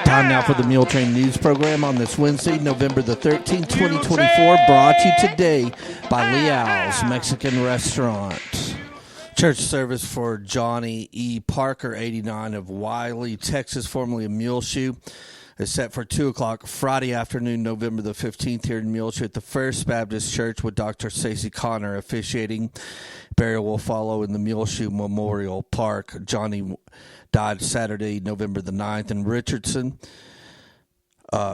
Time now for the Muletrain News Program on this Wednesday, November the 13th, 2024, brought to you today by Leal's Mexican Restaurant. Church service for Johnnie E. Parker, 89, of Wiley, Texas, formerly of Muleshoe, is set for 2 o'clock Friday afternoon, November the 15th, here in Muleshoe at the First Baptist Church with Dr. Stacey Connor officiating. Burial will follow in the Muleshoe Memorial Park. Johnnie died Saturday, November the 9th in Richardson.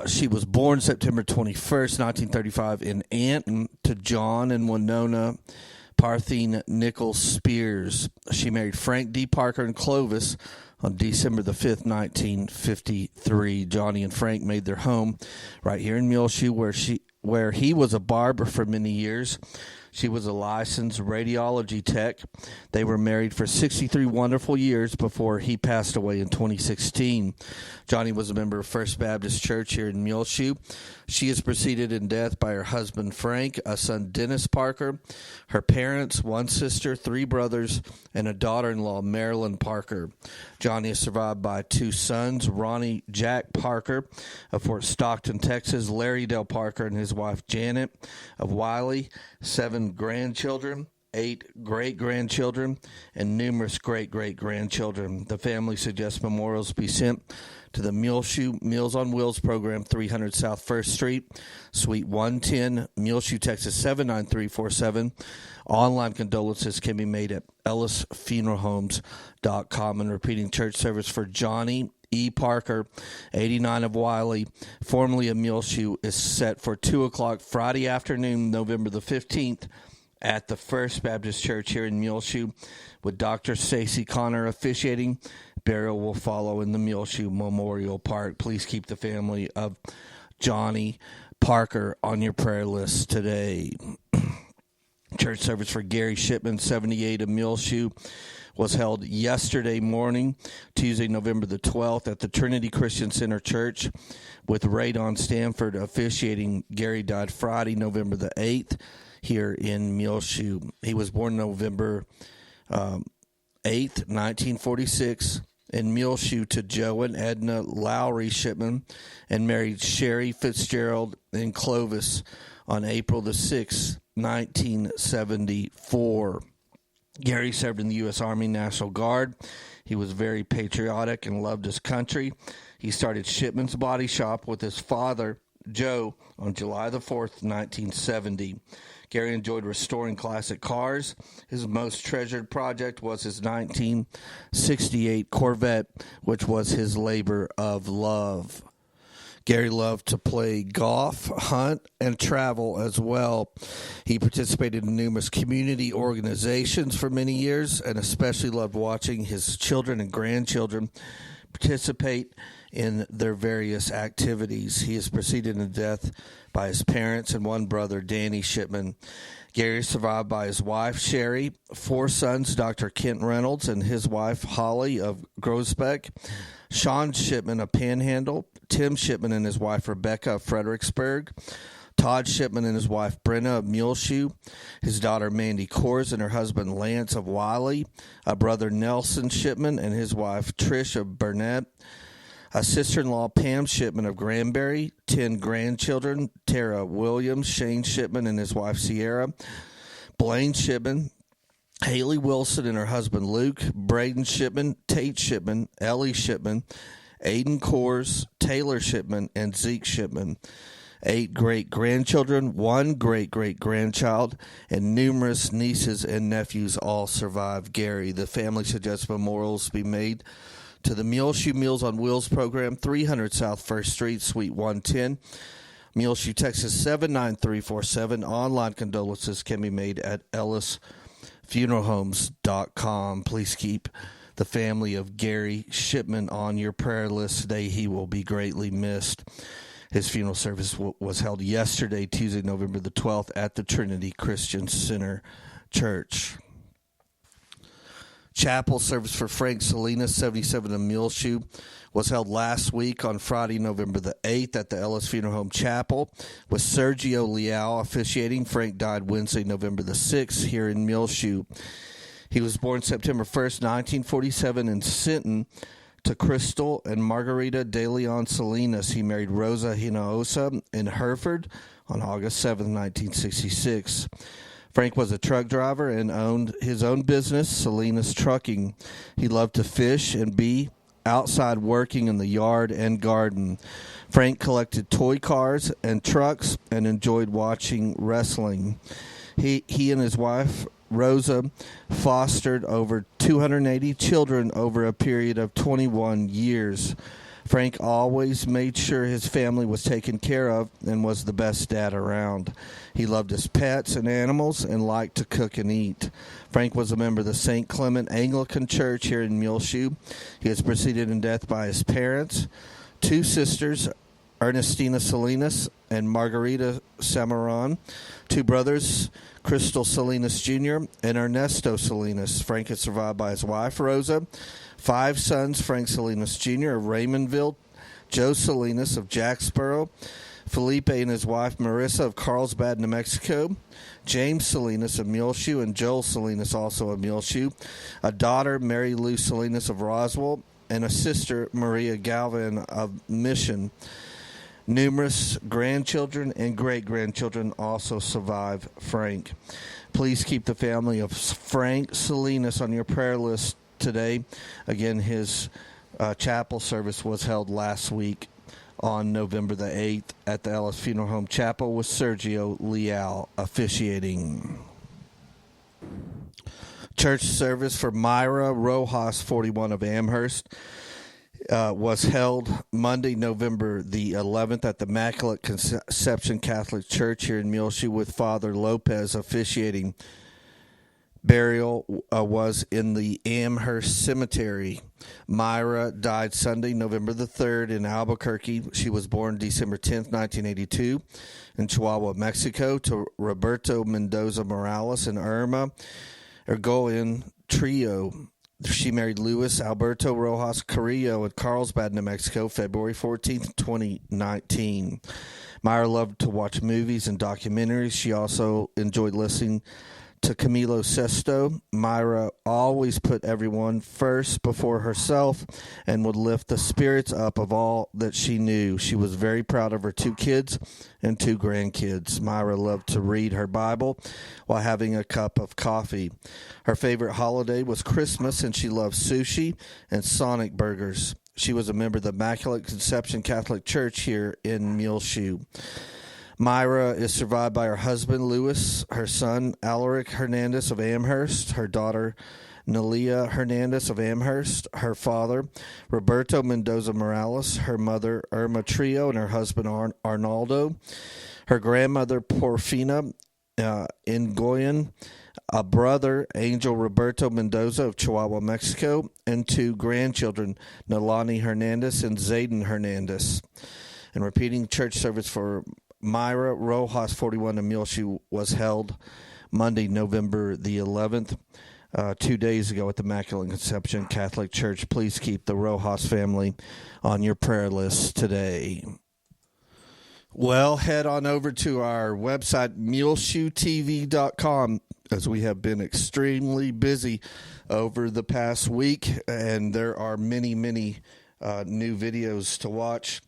She was born September 21st, 1935 in Anton to John and Winona Parthene Nichols Spears. She married Frank D. Parker in Clovis on December the 5th, 1953. Johnnie and Frank made their home right here in Muleshoe, where he was a barber for many years. She was a licensed radiology tech. They were married for 63 wonderful years before he passed away in 2016. Johnnie was a member of First Baptist Church here in Muleshoe. She is preceded in death by her husband Frank, a son Dennis Parker, her parents, one sister, 3 brothers, and a daughter-in-law, Marilyn Parker. Johnnie is survived by 2 sons, Ronnie Jack Parker of Fort Stockton, Texas, Larry Dale Parker and his wife Janet of Wiley, 7 grandchildren, 8 great-grandchildren, and numerous great-great-grandchildren. The family suggests memorials be sent to the Muleshoe Meals on Wheels program, 300 South 1st Street, Suite 110, Muleshoe, Texas, 79347. Online condolences can be made at ellisfuneralhomes.com. And repeating, church service for Johnnie E. Parker, 89, of Wiley, formerly of Muleshoe, is set for 2 o'clock Friday afternoon, November the 15th, at the First Baptist Church here in Muleshoe, with Dr. Stacey Connor officiating. Burial will follow in the Muleshoe Memorial Park. Please keep the family of Johnnie Parker on your prayer list today. Church service for Garry Shipman, 78, of Muleshoe, was held yesterday morning, Tuesday, November the 12th, at the Trinity Christian Center Church, with Radon Stanford officiating. Garry died Friday, November the 8th, here in Muleshoe. He was born November 8th, 1946, in Muleshoe to Joe and Edna Lowry Shipman, and married Sherry Fitzgerald in Clovis on April the 6th, 1974. Garry served in the U.S. Army National Guard. He was very patriotic and loved his country. He started Shipman's Body Shop with his father, Joe, on July the 4th, 1970. Garry enjoyed restoring classic cars. His most treasured project was his 1968 Corvette, which was his labor of love. Garry loved to play golf, hunt, and travel as well. He participated in numerous community organizations for many years, and especially loved watching his children and grandchildren participate in their various activities. He is preceded in death by his parents and one brother, Danny Shipman. Garry is survived by his wife, Sherry, 4 sons, Dr. Kent Reynolds and his wife, Holly of Grosbeck, Sean Shipman of Panhandle, Tim Shipman and his wife, Rebecca of Fredericksburg, Todd Shipman and his wife, Brenna of Muleshoe, his daughter, Mandy Kors, and her husband, Lance of Wiley, a brother, Nelson Shipman, and his wife, Trish of Burnett, a sister-in-law, Pam Shipman of Granbury, 10 grandchildren, Tara Williams, Shane Shipman and his wife, Sierra, Blaine Shipman, Haley Wilson and her husband, Luke, Braden Shipman, Tate Shipman, Ellie Shipman, Aiden Kors, Taylor Shipman, and Zeke Shipman. 8 great-grandchildren, 1 great-great-grandchild, and numerous nieces and nephews all survive Garry. The family suggests memorials be made to the Muleshoe Meals on Wheels program, 300 South 1st Street, Suite 110, Muleshoe, Texas, 79347. Online condolences can be made at ellisfuneralhomes.com. Please keep the family of Garry Shipman on your prayer list today. He will be greatly missed. His funeral service was held yesterday, Tuesday, November the 12th, at the Trinity Christian Center Church. Chapel service for Frank Salinas, 77, of Muleshoe, was held last week on Friday, November the 8th at the Ellis Funeral Home Chapel, with Sergio Leal officiating. Frank died Wednesday, November the 6th, here in Muleshoe. He was born September 1st, 1947 in Sinton to Crystal and Margarita de Leon Salinas. He married Rosa Hinojosa in Hereford on August 7, 1966. Frank was a truck driver and owned his own business, Salinas Trucking. He loved to fish and be outside working in the yard and garden. Frank collected toy cars and trucks and enjoyed watching wrestling. He and his wife, Rosa, fostered over 280 children over a period of 21 years. Frank always made sure his family was taken care of and was the best dad around. He loved his pets and animals and liked to cook and eat. Frank was a member of the St. Clement Anglican Church here in Muleshoe. He was preceded in death by his parents, two sisters, Ernestina Salinas and Margarita Samaran, two brothers, Crystal Salinas Jr. and Ernesto Salinas. Frank is survived by his wife, Rosa, five sons, Frank Salinas Jr. of Raymondville, Joe Salinas of Jacksboro, Felipe and his wife, Marissa of Carlsbad, New Mexico, James Salinas of Muleshoe, and Joel Salinas, also of Muleshoe, a daughter, Mary Lou Salinas of Roswell, and a sister, Maria Galvin of Mission. Numerous grandchildren and great-grandchildren also survive Frank. Please keep the family of Frank Salinas on your prayer list today. Again, his chapel service was held last week on November the 8th at the Ellis Funeral Home Chapel with Sergio Leal officiating. Church service for Mayra Rojas, 41 of Amherst, was held Monday, November the 11th at the Immaculate Conception Catholic Church here in Muleshoe with Father Lopez officiating. Burial was in the Amherst Cemetery. Mayra died Sunday, November the 3rd in Albuquerque. She was born December 10th, 1982 in Chihuahua, Mexico, to Roberto Mendoza Morales and Irma Ergoyan Trio. She married Luis Alberto Rojas Carrillo at Carlsbad, New Mexico, February 14th, 2019. Mayra loved to watch movies and documentaries. She also enjoyed listening to Camilo Sesto. Mayra always put everyone first before herself and would lift the spirits up of all that she knew. She was very proud of her two kids and two grandkids. Mayra loved to read her Bible while having a cup of coffee. Her favorite holiday was Christmas, and she loved sushi and Sonic burgers. She was a member of the Immaculate Conception Catholic Church here in Muleshoe. Mayra is survived by her husband, Louis, her son, Alaric Hernandez of Amherst, her daughter, Nelia Hernandez of Amherst, her father, Roberto Mendoza Morales, her mother, Irma Trio, and her husband, Arnaldo, her grandmother, Porfina Ngoyan, a brother, Angel Roberto Mendoza of Chihuahua, Mexico, and two grandchildren, Nalani Hernandez and Zayden Hernandez. And repeating church service for Mayra Rojas, 41 of Muleshoe, was held Monday, November the 11th, 2 days ago at the Immaculate Conception Catholic Church. Please keep the Rojas family on your prayer list today. Well, head on over to our website, muleshoetv.com, as we have been extremely busy over the past week, and there are many, many new videos to watch,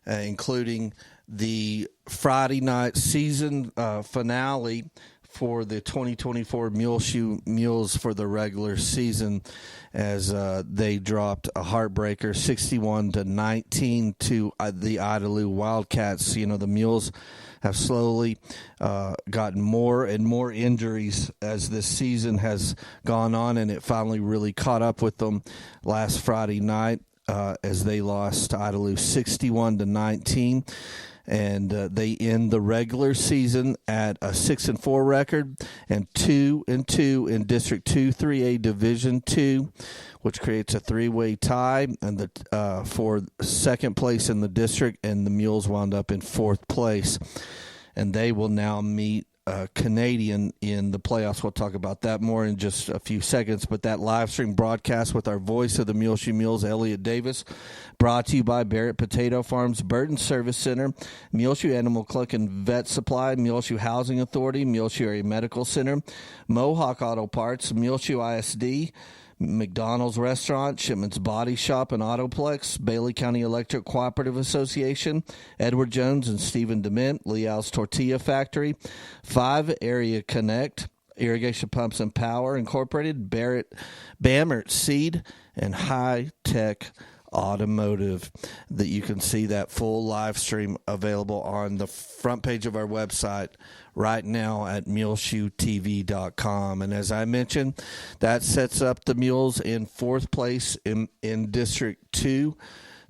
including the Friday night season finale for the 2024 Muleshoe Mules for the regular season, as they dropped a heartbreaker 61-19 to the Idalou Wildcats. You know, the Mules have slowly gotten more and more injuries as this season has gone on, and it finally really caught up with them last Friday night as they lost to Idalou 61-19. And they end the regular season at a 6-4 record and 2-2 in District 2 3A Division 2, which creates a three-way tie and for second place in the district. And the Mules wound up in fourth place, and they will now meet Canadian in the playoffs. We'll talk about that more in just a few seconds. But that live stream broadcast with our voice of the Muleshoe Mules, Elliot Davis, brought to you by Barrett Potato Farms, Burton Service Center, Muleshoe Animal Clinic and Vet Supply, Muleshoe Housing Authority, Muleshoe Area Medical Center, Mohawk Auto Parts, Muleshoe ISD, McDonald's Restaurant, Shipman's Body Shop and Autoplex, Bailey County Electric Cooperative Association, Edward Jones and Stephen Dement, Leal's Tortilla Factory, 5 Area Connect, Irrigation Pumps and Power Incorporated, Bammert Seed, and High Tech Automotive. That you can see that full live stream available on the front page of our website right now at muleshoetv.com. And as I mentioned, that sets up the Mules in 4th place in District 2,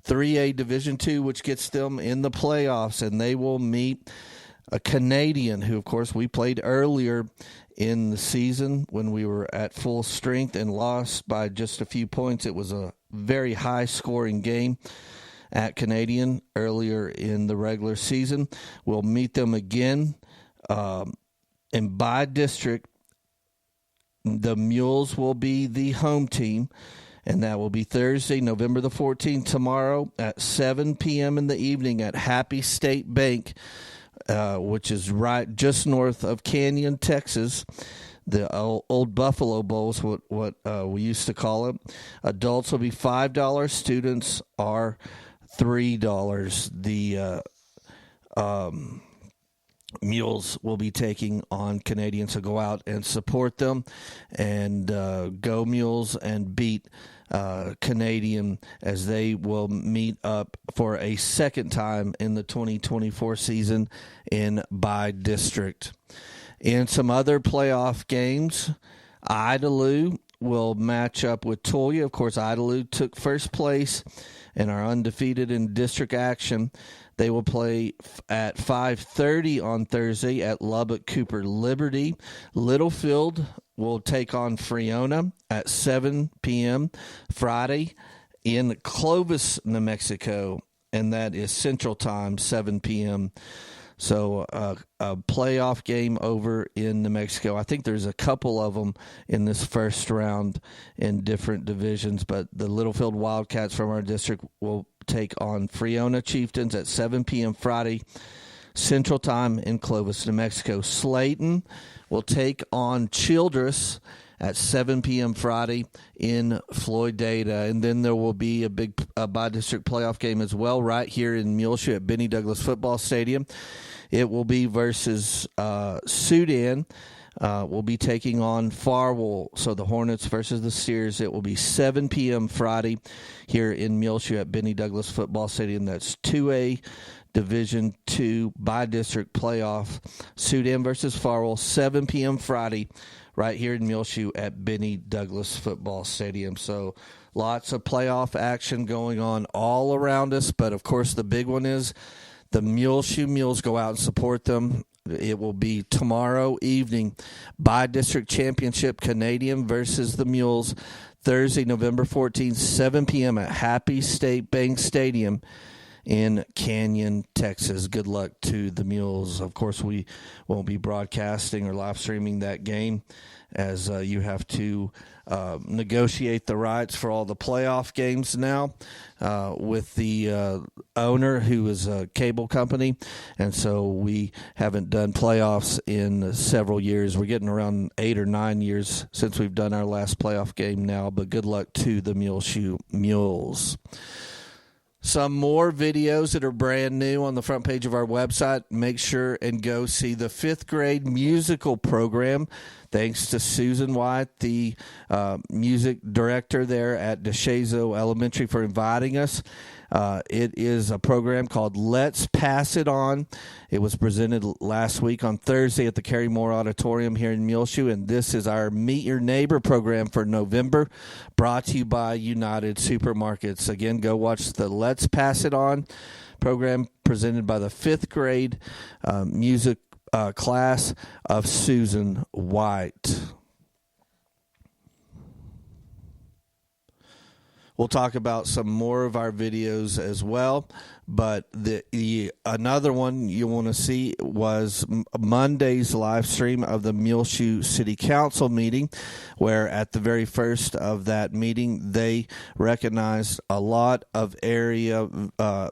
3A Division 2, which gets them in the playoffs, and they will meet a Canadian who, of course, we played earlier in the season when we were at full strength and lost by just a few points. It was a very high-scoring game at Canadian earlier in the regular season. We'll meet them again. And by district, the Mules will be the home team, and that will be Thursday, November the 14th, tomorrow at 7 p.m. in the evening at Happy State Bank, which is right just north of Canyon, Texas. The old Buffalo Bowl is what we used to call it. Adults will be $5. Students are $3. The Mules will be taking on Canadians, so go out and support them, and go Mules and beat Canadian as they will meet up for a second time in the 2024 season in by district. In some other playoff games, Idalou will match up with Toya. Of course, Idalou took first place and are undefeated in district action. They will play at 5:30 on Thursday at Lubbock Cooper Liberty. Littlefield will take on Friona at 7 p.m. Friday in Clovis, New Mexico, and that is Central Time, 7 p.m. So a playoff game over in New Mexico. I think there's a couple of them in this first round in different divisions, but the Littlefield Wildcats from our district will take on Friona Chieftains at 7 p.m. Friday, Central Time in Clovis, New Mexico. Slaton will take on Childress at 7 p.m. Friday in Floydada. And then there will be a big by-district playoff game as well right here in Muleshoe at Benny Douglas Football Stadium. It will be versus Sudan. Will be taking on Farwell. So the Hornets versus the Steers. It will be 7 p.m. Friday here in Muleshoe at Benny Douglas Football Stadium. That's 2A Division II by-district playoff. Sudan versus Farwell, 7 p.m. Friday right here in Muleshoe at Benny Douglas Football Stadium. So lots of playoff action going on all around us. But, of course, the big one is the Muleshoe Mules. Go out and support them. It will be tomorrow evening, by-district championship, Canadian versus the Mules, Thursday, November 14th, 7 p.m. at Happy State Bank Stadium in Canyon, Texas. Good luck to the Mules. Of course, we won't be broadcasting or live streaming that game, as you have to negotiate the rights for all the playoff games now with the owner, who is a cable company. And so we haven't done playoffs in several years. We're getting around 8 or 9 years since we've done our last playoff game now. But good luck to the Muleshoe Mules. Some more videos that are brand new on the front page of our website. Make sure and go see the 5th grade musical program. Thanks to Susan White, the music director there at DeShazo Elementary, for inviting us. It is a program called Let's Pass It On. It was presented last week on Thursday at the Carrie Moore Auditorium here in Muleshoe, and this is our Meet Your Neighbor program for November, brought to you by United Supermarkets. Again, go watch the Let's Pass It On program presented by the 5th grade music class of Susan White. We'll talk about some more of our videos as well. But another one you want to see was Monday's live stream of the Muleshoe City Council meeting, where at the very first of that meeting, they recognized a lot of area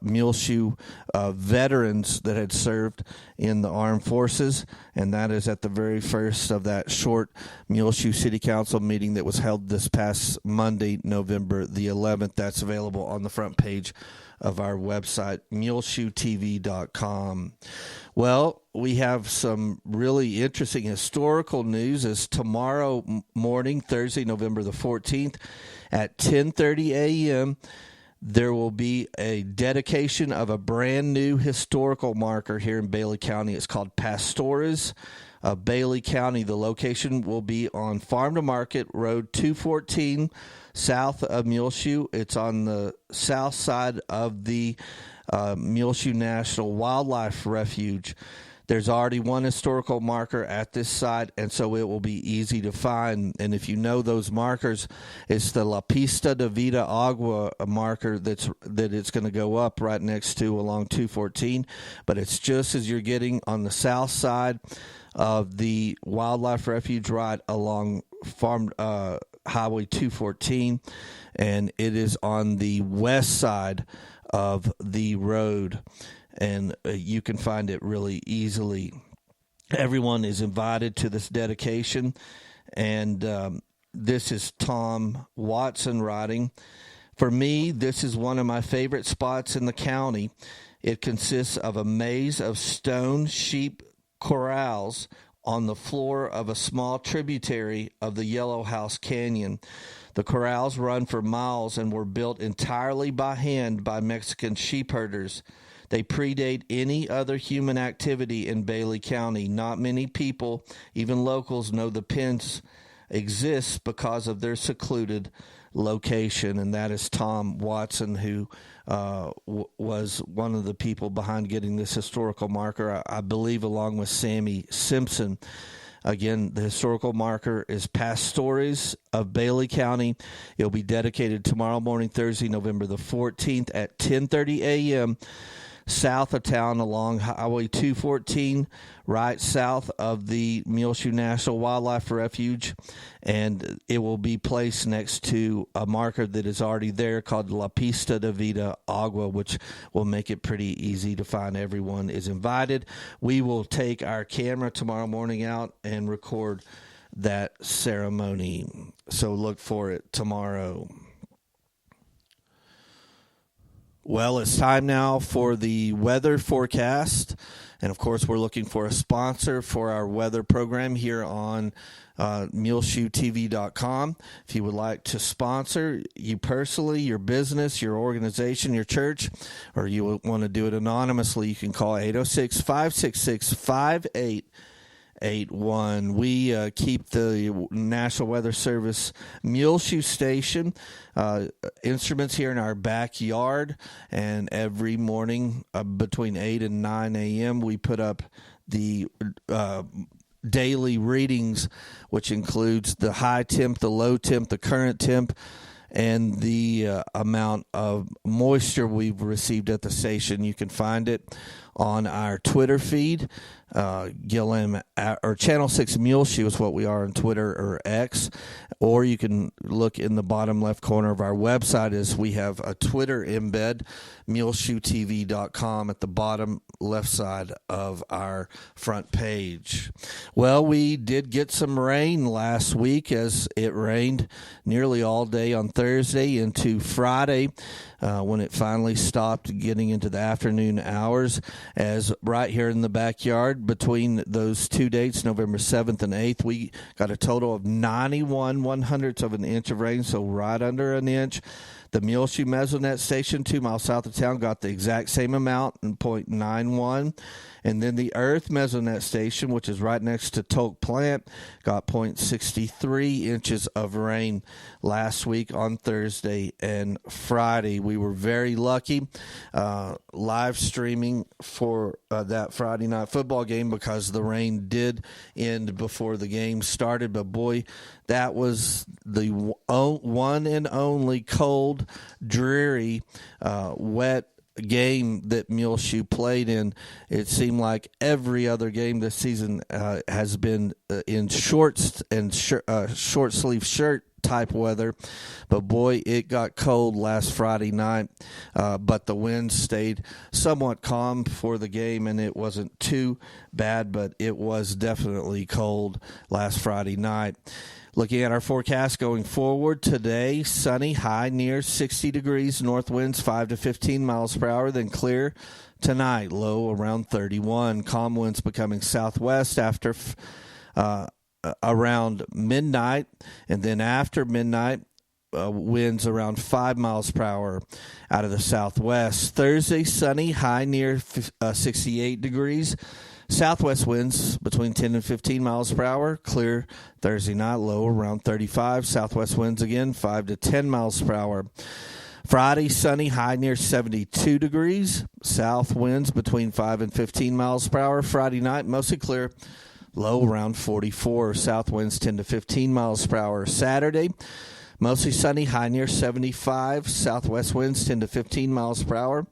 Muleshoe veterans that had served in the armed forces, and that is at the very first of that short Muleshoe City Council meeting that was held this past Monday, November the 11th. That's available on the front page of our website, muleshoetv.com. Well, we have some really interesting historical news. As tomorrow morning, Thursday, November the 14th, at 10:30 a.m., there will be a dedication of a brand new historical marker here in Bailey County. It's called Pastores of Bailey County. The location will be on Farm to Market Road 214, south of Muleshoe. It's on the south side of the Muleshoe National Wildlife Refuge. There's already one historical marker at this site, and so it will be easy to find. And if you know those markers, it's the La Pista de Vida Agua marker that it's going to go up right next to along 214. But it's just as you're getting on the south side of the Wildlife Refuge, right along Highway 214, and it is on the west side of the road, and you can find it really easily. Everyone is invited to this dedication, and this is Tom Watson writing. For me, this is one of my favorite spots in the county. It consists of a maze of stone sheep corrals on the floor of a small tributary of the Yellow House Canyon. The corrals run for miles and were built entirely by hand by Mexican sheep herders. They predate any other human activity in Bailey County. Not many people, even locals, know the pens exist because of their secluded location. And that is Tom Watson, who was one of the people behind getting this historical marker, I believe, along with Sammy Simpson. Again, the historical marker is Pastores of Bailey County. It'll be dedicated tomorrow morning, Thursday, November the 14th at 10:30 a.m., south of town along Highway 214, right south of the Muleshoe National Wildlife Refuge, and it will be placed next to a marker that is already there called La Pista de Vida Agua, which will make it pretty easy to find. Everyone is invited. We will take our camera tomorrow morning out and record that ceremony, so look for it tomorrow. Well, it's time now for the weather forecast. And, of course, we're looking for a sponsor for our weather program here on MuleshoeTV.com. If you would like to sponsor you personally, your business, your organization, your church, or you want to do it anonymously, you can call 806-566-5881. We keep the National Weather Service Muleshoe station instruments here in our backyard, and every morning between 8 and 9 a.m. we put up the daily readings, which includes the high temp, the low temp, the current temp, and the amount of moisture we've received at the station. You can find it on our Twitter feed. Gilliam or Channel 6 Muleshoe is what we are on Twitter or X, or you can look in the bottom left corner of our website as we have a Twitter embed, MuleshoeTV.com, at the bottom left side of our front page. Well, we did get some rain last week, as it rained nearly all day on Thursday into Friday, when it finally stopped getting into the afternoon hours, as right here in the backyard between those two dates, November 7th and 8th, we got a total of 91 100ths of an inch of rain, so right under an inch. The Muleshoe Mesonet Station, 2 miles south of town, got the exact same amount, 0.91. And then the Earth Mesonet Station, which is right next to Tolk Plant, got 0.63 inches of rain last week on Thursday and Friday. We were very lucky live streaming for that Friday night football game, because the rain did end before the game started. But boy, That was the one and only cold, dreary, wet game that Muleshoe played in. It seemed like every other game this season has been in shorts and short sleeve shirt type weather, but boy, it got cold last Friday night, but the winds stayed somewhat calm for the game, and it wasn't too bad, but it was definitely cold last Friday night. Looking at our forecast going forward, today, sunny, high near 60 degrees, north winds 5 to 15 miles per hour, then clear tonight, low around 31. Calm winds becoming southwest after around midnight, and then after midnight, winds around 5 miles per hour out of the southwest. Thursday, sunny, high near 68 degrees. Southwest winds between 10 and 15 miles per hour. Clear Thursday night, low around 35. Southwest winds again, 5 to 10 miles per hour. Friday, sunny, high near 72 degrees. South winds between 5 and 15 miles per hour. Friday night, mostly clear, low around 44. South winds 10 to 15 miles per hour. Saturday, mostly sunny, high near 75. Southwest winds 10 to 15 miles per hour.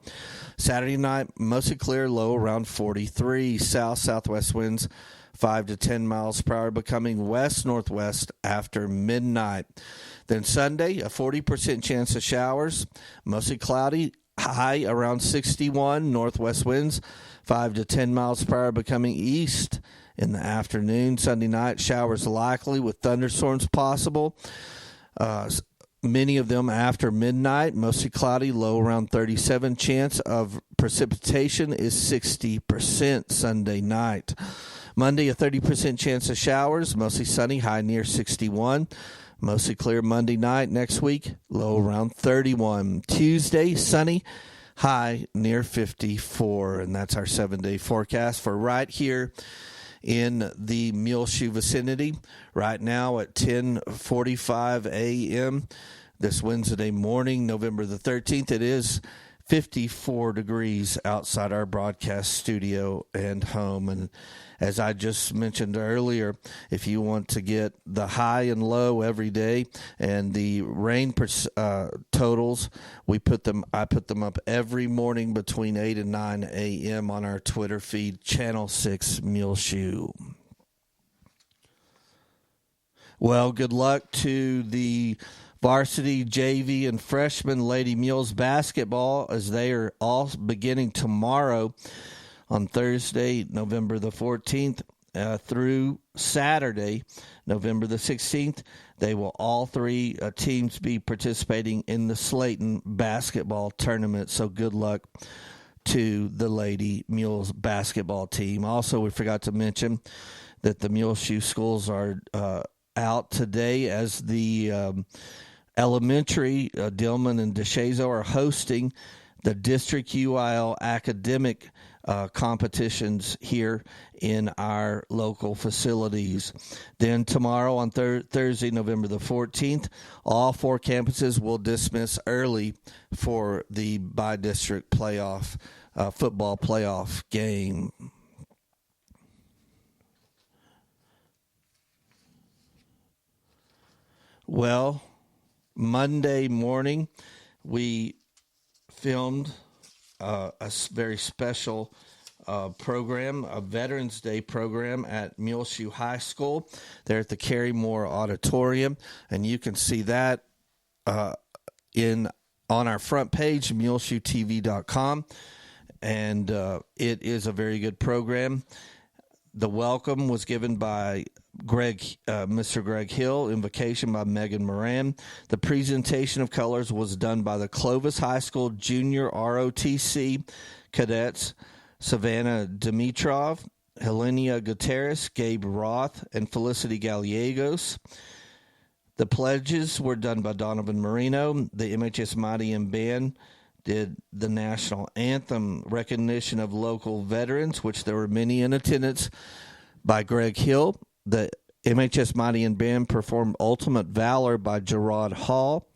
Saturday night, mostly clear, low around 43. Southwest winds 5 to 10 miles per hour, becoming west-northwest after midnight. Then Sunday, a 40% chance of showers, mostly cloudy, high around 61. Northwest winds 5 to 10 miles per hour, becoming east in the afternoon. Sunday night, showers likely with thunderstorms possible. Many of them after midnight, mostly cloudy, low around 37. Chance of precipitation is 60% Sunday night. Monday, a 30% chance of showers, mostly sunny, high near 61. Mostly clear Monday night. Next week, low around 31. Tuesday, sunny, high near 54. And that's our 7-day forecast for right here in the Muleshoe vicinity. Right now at 10:45 a.m. this Wednesday morning, November the 13th, it is 54 degrees outside our broadcast studio and home. And as I just mentioned earlier, if you want to get the high and low every day and the rain totals, I put them up every morning between 8 and 9 a.m. on our Twitter feed, Channel 6 Muleshoe. Well, good luck to the varsity, JV, and freshman Lady Mules basketball as they are all beginning tomorrow on Thursday, November the 14th, through Saturday, November the 16th. They will all three teams be participating in the Slaton basketball tournament. So good luck to the Lady Mules basketball team. Also, we forgot to mention that the Muleshoe schools are out today as the elementary, Dillman and DeShazo, are hosting the District UIL academic competitions here in our local facilities. Then tomorrow on Thursday, November the 14th, all four campuses will dismiss early for the by-district playoff football playoff game. Well, Monday morning, we filmed a very special program, a Veterans Day program at Muleshoe High School. They're at the Carrie Moore Auditorium, and you can see that on our front page, muleshoetv.com, and it is a very good program. The welcome was given by Mr. Greg Hill, invocation by Megan Moran. The presentation of colors was done by the Clovis High School Junior ROTC cadets, Savannah Dimitrov, Helenia Gutierrez, Gabe Roth, and Felicity Gallegos. The pledges were done by Donovan Marino. The MHS Mighty M Band did the national anthem, recognition of local veterans, which there were many in attendance, by Greg Hill. The MHS Mighty and Band performed Ultimate Valor by Gerard Hall.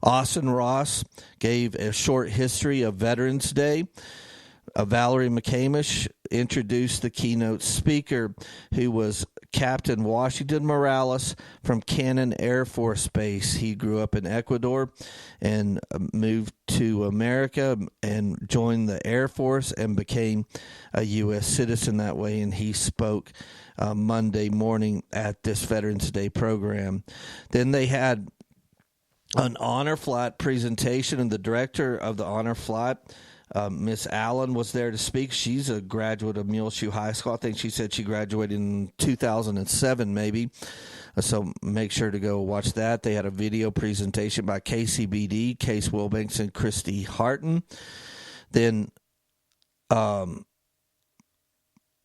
Austin Ross gave a short history of Veterans Day. Valerie McCamish introduced the keynote speaker, who was Captain Washington Morales from Cannon Air Force Base. He grew up in Ecuador and moved to America and joined the Air Force and became a U.S. citizen that way, and he spoke Monday morning at this Veterans Day program. Then they had an honor flight presentation, and the director of the honor flight, Miss Allen, was there to speak. She's a graduate of Muleshoe High School. I think she said she graduated in 2007 maybe. So make sure to go watch that. They had a video presentation by KCBD, Case Wilbanks, and Christy Harton. Then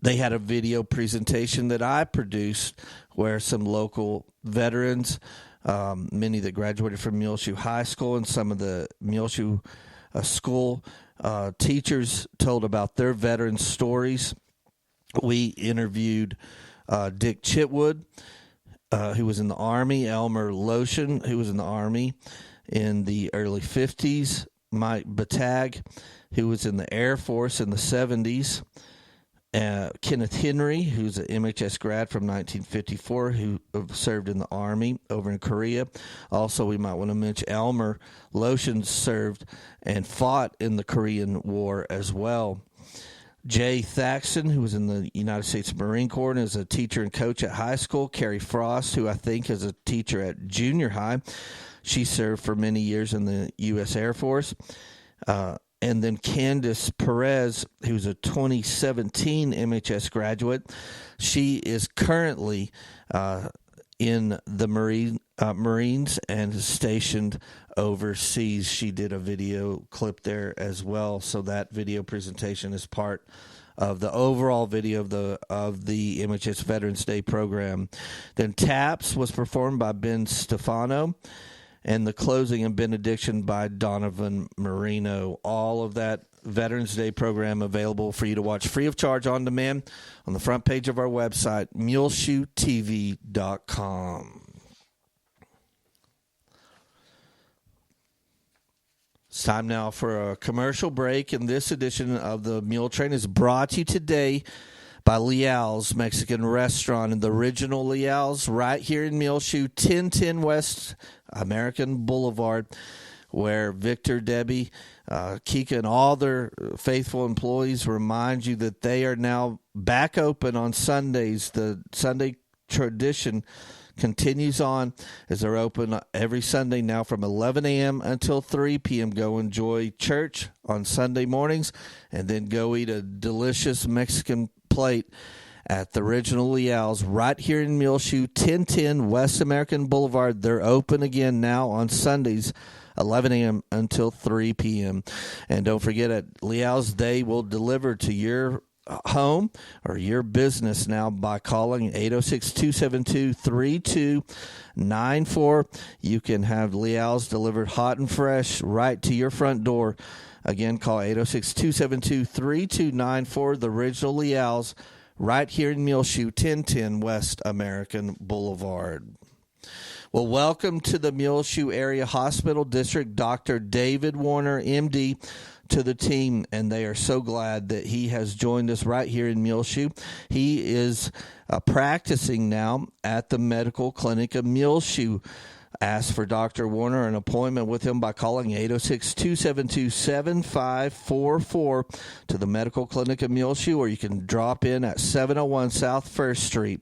they had a video presentation that I produced where some local veterans, many that graduated from Muleshoe High School, and some of the Muleshoe school teachers told about their veteran stories. We interviewed Dick Chitwood, who was in the Army, Elmer Lotion, who was in the Army in the early 50s, Mike Batag, who was in the Air Force in the 70s, Kenneth Henry, who's an MHS grad from 1954, who served in the Army over in Korea. Also, we might want to mention Elmer Lotion served and fought in the Korean War as well. Jay Thaxton, who was in the United States Marine Corps and is a teacher and coach at high school. Carrie Frost, who I think is a teacher at junior high. She served for many years in the U.S. Air Force. And then Candace Perez, who's a 2017 MHS graduate. She is currently in the Marines and is stationed overseas. She did a video clip there as well. So that video presentation is part of the overall video of the MHS Veterans Day program. Then Taps was performed by Ben Stefano, and the closing and benediction by Donovan Marino. All of that Veterans Day program available for you to watch free of charge on demand on the front page of our website, muleshoetv.com. It's time now for a commercial break, and this edition of the Muletrain is brought to you today by Leal's Mexican Restaurant, and the original Leal's right here in Muleshoe, 1010 West American Boulevard, where Victor, Debbie, Kika, and all their faithful employees remind you that they are now back open on Sundays. The Sunday tradition continues on as they're open every Sunday now from 11 a.m. until 3 p.m. Go enjoy church on Sunday mornings and then go eat a delicious Mexican plate at the original Leal's right here in Muleshoe, 1010 West American Boulevard. They're open again now on Sundays, 11 a.m. until 3 p.m. And don't forget, at Leal's, they will deliver to your home or your business now by calling 806-272-3294. You can have Leal's delivered hot and fresh right to your front door. Again, call 806-272-3294, the original Leal's, right here in Muleshoe, 1010 West American Boulevard. Well, welcome to the Muleshoe Area Hospital District, Dr. David Warner, MD, to the team, and they are so glad that he has joined us right here in Muleshoe. He is practicing now at the medical clinic of Muleshoe. Ask for Dr. Warner an appointment with him by calling 806-272-7544 to the medical clinic of Muleshoe, or you can drop in at 701 South First Street.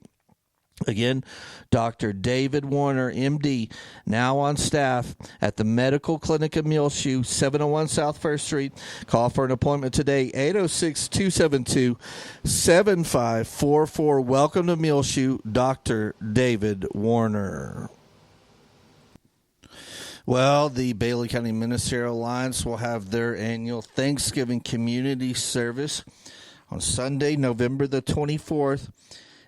Again, Dr. David Warner, MD, now on staff at the Medical Clinic of Muleshoe, 701 South First Street. Call for an appointment today, 806-272-7544. Welcome to Muleshoe, Dr. David Warner. Well, the Bailey County Ministerial Alliance will have their annual Thanksgiving community service on Sunday, November the 24th.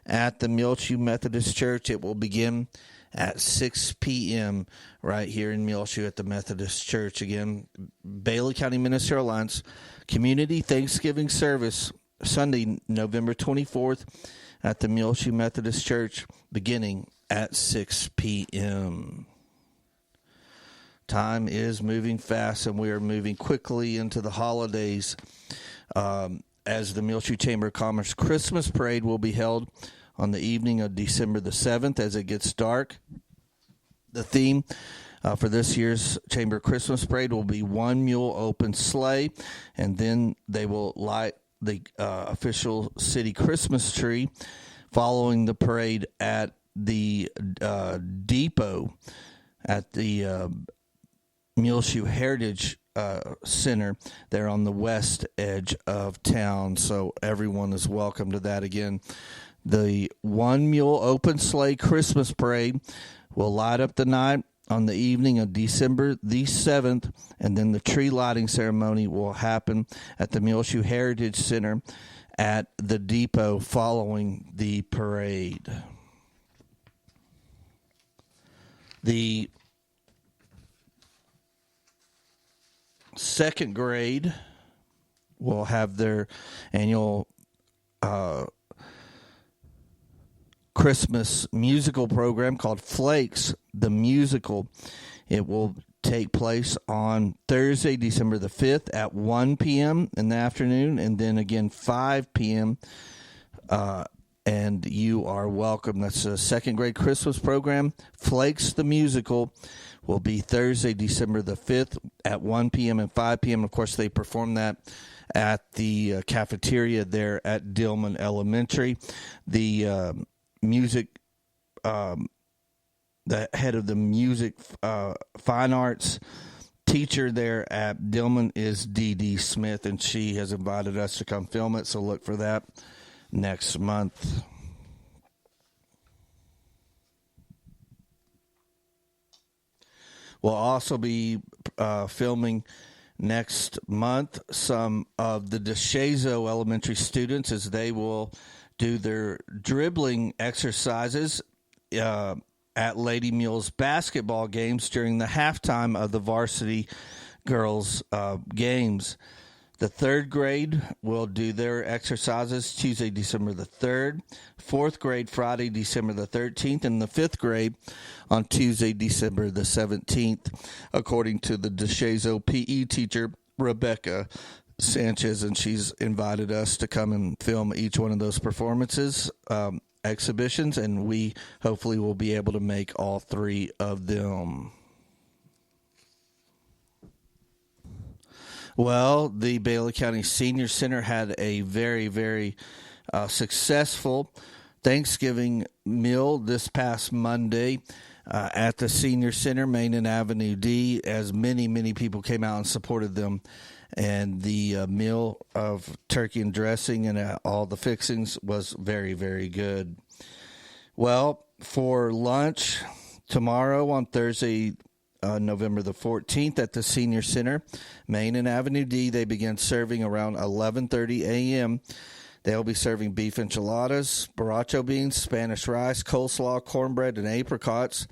At the Muleshoe Methodist Church. It will begin at 6 p.m. right here in Muleshoe at the Methodist Church. Again, Bailey County Ministerial Alliance Community Thanksgiving Service, Sunday, November 24th at the Muleshoe Methodist Church, beginning at 6 p.m. Time is moving fast, and we are moving quickly into the holidays. as the Muleshoe Chamber of Commerce Christmas Parade will be held on the evening of December the 7th as it gets dark. The theme for this year's Chamber Christmas Parade will be one mule open sleigh, and then they will light the official city Christmas tree following the parade at the depot at the Muleshoe Heritage Center there on the west edge of town. So everyone is welcome to that. Again, the One Mule Open Sleigh Christmas Parade will light up the night on the evening of December the 7th, and then the tree lighting ceremony will happen at the Muleshoe Heritage Center at the depot following the parade. The second grade will have their annual Christmas musical program called Flakes the Musical. It will take place on Thursday, December the 5th at 1 p.m. in the afternoon, and then again 5 p.m. And you are welcome. That's a second grade Christmas program. Flakes the Musical will be Thursday, December the 5th at 1 p.m. and 5 p.m. Of course, they perform that at the cafeteria there at Dillman Elementary. The music, the head of the music fine arts teacher there at Dillman is Dee Smith, and she has invited us to come film it, so look for that next month. We'll also be filming next month some of the DeShazo elementary students as they will do their dribbling exercises at Lady Mules basketball games during the halftime of the varsity girls games. The third grade will do their exercises Tuesday, December the 3rd, fourth grade Friday, December the 13th, and the fifth grade on Tuesday, December the 17th, according to the DeShazo PE teacher, Rebecca Sanchez, and she's invited us to come and film each one of those performances, exhibitions, and we hopefully will be able to make all three of them. Well, the Bailey County Senior Center had a very, very successful Thanksgiving meal this past Monday at the Senior Center, Main and Avenue D, as many, many people came out and supported them. And the meal of turkey and dressing and all the fixings was very, very good. Well, for lunch tomorrow on Thursday, November the 14th at the Senior Center, Main and Avenue D, they begin serving around 11:30 a.m. They'll be serving beef enchiladas, borracho beans, Spanish rice, coleslaw, cornbread, and apricots.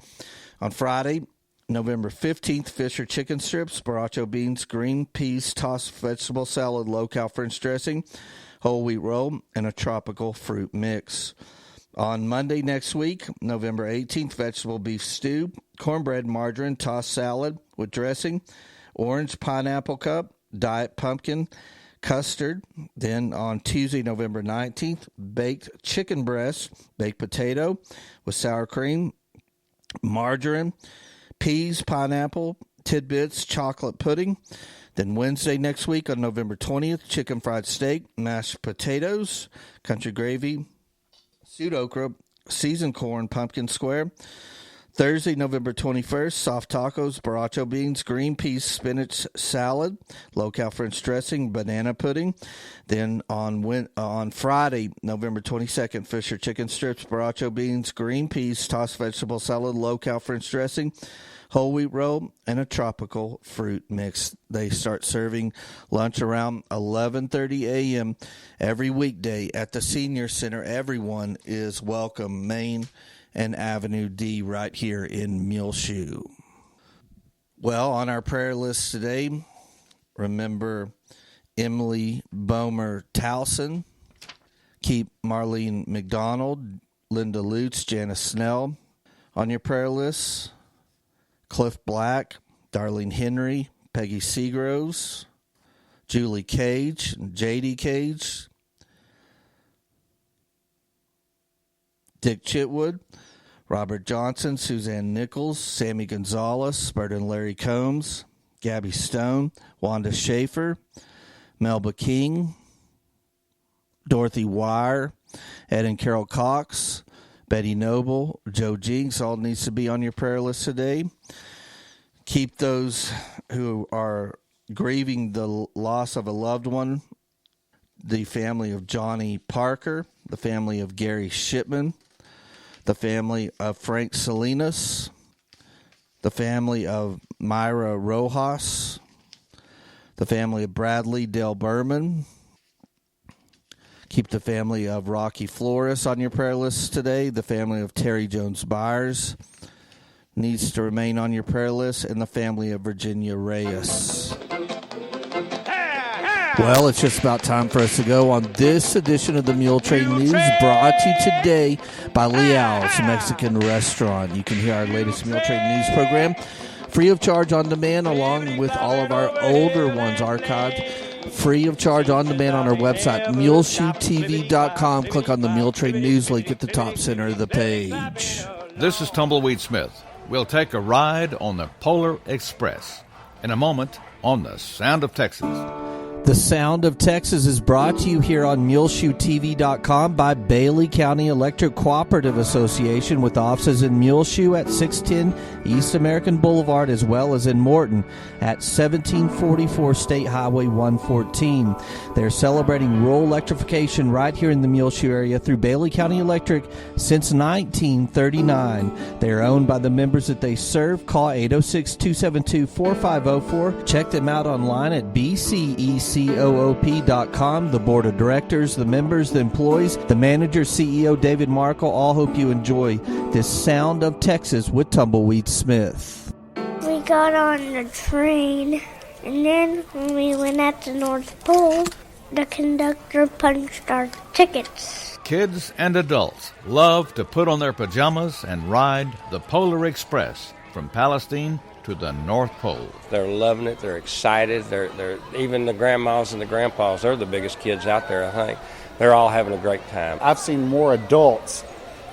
On Friday, November 15th, Fisher chicken strips, borracho beans, green peas, tossed vegetable salad, low-cal French dressing, whole wheat roll, and a tropical fruit mix. On Monday next week, November 18th, vegetable beef stew, cornbread, margarine, tossed salad with dressing, orange pineapple cup, diet pumpkin, custard. Then on Tuesday, November 19th, baked chicken breast, baked potato with sour cream, margarine, peas, pineapple, tidbits, chocolate pudding. Then Wednesday next week on November 20th, chicken fried steak, mashed potatoes, country gravy, stewed okra, seasoned corn, pumpkin square. Thursday, November 21st, soft tacos, borracho beans, green peas, spinach salad, low-cal French dressing, banana pudding. Then on Friday, November 22nd, Fisher chicken strips, borracho beans, green peas, tossed vegetable salad, low-cal French dressing, whole wheat roll, and a tropical fruit mix. They start serving lunch around 11:30 a.m. every weekday at the Senior Center. Everyone is welcome. Main and Avenue D right here in Muleshoe. Well, on our prayer list today, remember Emily Bomer Towson, keep Marlene McDonald, Linda Lutz, Janice Snell on your prayer list. Cliff Black, Darlene Henry, Peggy Seagroves, Julie Cage, J.D. Cage, Dick Chitwood, Robert Johnson, Suzanne Nichols, Sammy Gonzalez, Bert and Larry Combs, Gabby Stone, Wanda Schaefer, Melba King, Dorothy Wire, Ed and Carol Cox, Betty Noble, Joe Jinks, all needs to be on your prayer list today. Keep those who are grieving the loss of a loved one, the family of Johnnie Parker, the family of Garry Shipman, the family of Frank Salinas, the family of Mayra Rojas, the family of Bradley Dale Berman. Keep the family of Rocky Flores on your prayer list today. The family of Terry Jones Byers needs to remain on your prayer list, and the family of Virginia Reyes. Well, it's just about time for us to go on this edition of the Muletrain News, brought to you today by Leal's Mexican Restaurant. You can hear our latest Muletrain News program free of charge on demand, along with all of our older ones archived free of charge on demand on our website, muleshoetv.com. Click on the Muletrain News link at the top center of the page. This is Tumbleweed Smith. We'll take a ride on the Polar Express in a moment on the Sound of Texas. The Sound of Texas is brought to you here on MuleshoeTV.com by Bailey County Electric Cooperative Association, with offices in Muleshoe at 610 East American Boulevard, as well as in Morton at 1744 State Highway 114. They're celebrating rural electrification right here in the Muleshoe area through Bailey County Electric since 1939. They're owned by the members that they serve. Call 806-272-4504. Check them out online at BCECOOP.com. The board of directors, the members, the employees, the manager, CEO David Markle, all hope you enjoy this Sound of Texas with Tumbleweed Smith. We got on the train, and then when we went at the North Pole, the conductor punched our tickets. Kids and adults love to put on their pajamas and ride the Polar Express from Palestine to the North Pole. They're loving it. They're excited. They're even the grandmas and the grandpas. They're the biggest kids out there, I think. They're all having a great time. I've seen more adults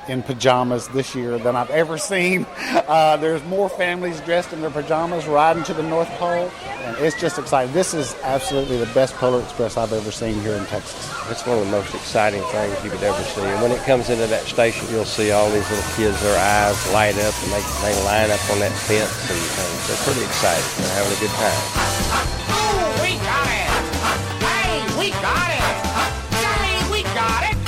in pajamas this year than I've ever seen. There's more families dressed in their pajamas riding to the North Pole, and it's just exciting. This is absolutely the best Polar Express I've ever seen here in Texas. It's one of the most exciting things you could ever see. And when it comes into that station, you'll see all these little kids, their eyes light up, and they line up on that fence, and they're pretty excited. They're having a good time. Oh, we got it! Hey, we got it! Say, we got it!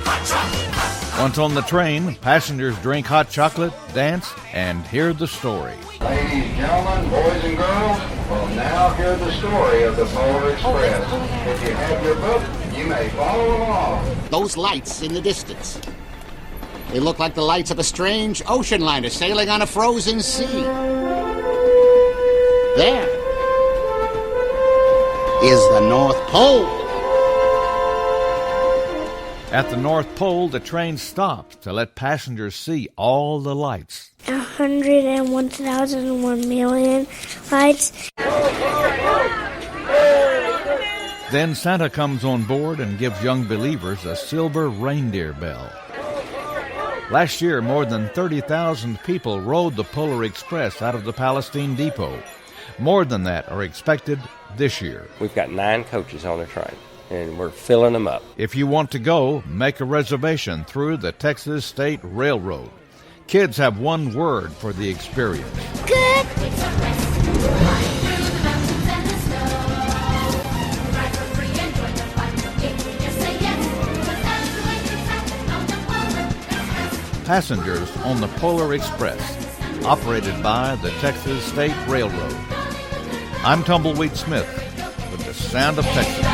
Hot chocolate! Once on the train, passengers drink hot chocolate, dance, and hear the story. Ladies, gentlemen, boys and girls, will now hear the story of the Polar Express. If you have your book, you may follow along. Those lights in the distance, they look like the lights of a strange ocean liner sailing on a frozen sea. There is the North Pole. At the North Pole, the train stops to let passengers see all the lights. 101,001 million lights. Then Santa comes on board and gives young believers a silver reindeer bell. Last year, more than 30,000 people rode the Polar Express out of the Palestine Depot. More than that are expected this year. We've got 9 coaches on the train, and we're filling them up. If you want to go, make a reservation through the Texas State Railroad. Kids have one word for the experience. Good. Passengers on the Polar Express, operated by the Texas State Railroad. I'm Tumbleweed Smith with the Sound of Texas.